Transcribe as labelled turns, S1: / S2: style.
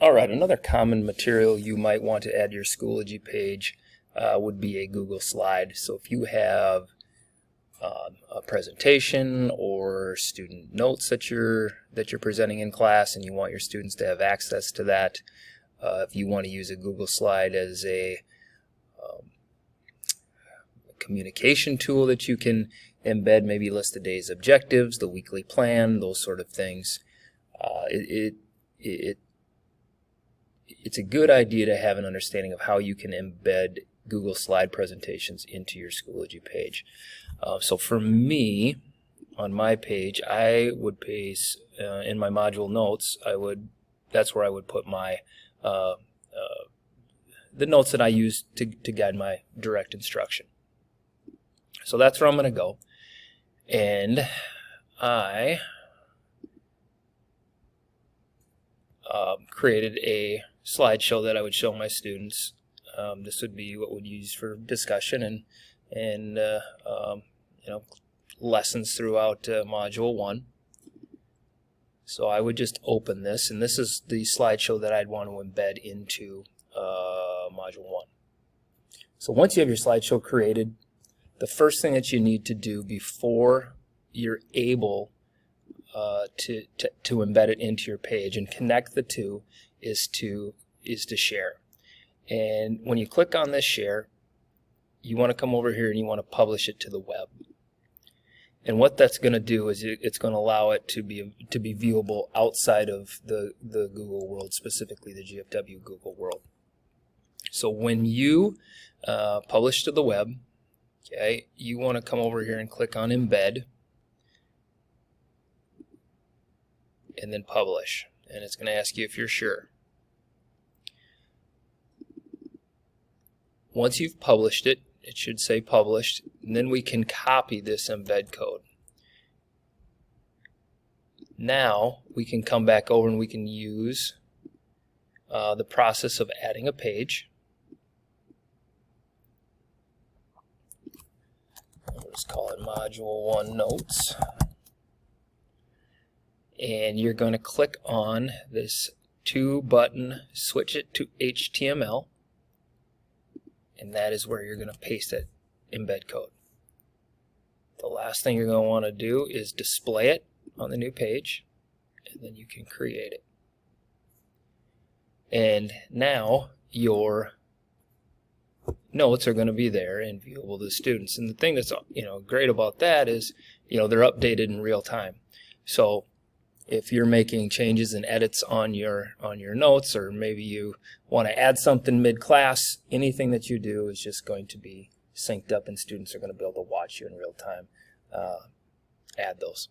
S1: Alright, another common material you might want to add to your Schoology page would be a Google slide. So if you have a presentation or student notes that you're presenting in class and you want your students to have access to that, if you want to use a Google slide as a communication tool that you can embed, maybe list the day's objectives, the weekly plan, those sort of things, it's a good idea to have an understanding of how you can embed Google slide presentations into your Schoology page. So for me, on my page, I would paste in my module notes. That's where I would put my the notes that I use to guide my direct instruction. So that's where I'm going to go, and I created a slideshow that I would show my students. This would be what we'd use for discussion and lessons throughout Module 1. So I would just open this, and this is the slideshow that I'd want to embed into Module 1. So once you have your slideshow created, the first thing that you need to do before you're able to embed it into your page and connect the two is to share. And when you click on this share, you want to come over here and you want to publish it to the web. And what that's going to do is it's going to allow it to be viewable outside of the Google world, specifically the GFW Google world. So when you publish to the web, okay, you want to come over here and click on Embed and then Publish. And it's going to ask you if you're sure. Once you've published it, it should say published, and then we can copy this embed code. Now we can come back over and we can use the process of adding a page. We'll just call it Module 1 Notes. And you're going to click on this button, switch it to HTML. And that is where you're going to paste that embed code. The last thing you're going to want to do is display it on the new page, and then you can create it. And now your notes are going to be there and viewable to the students. And the thing that's great about that is they're updated in real time. So if you're making changes and edits on your notes, or maybe you want to add something mid-class, anything that you do is just going to be synced up, and students are going to be able to watch you in real time add those.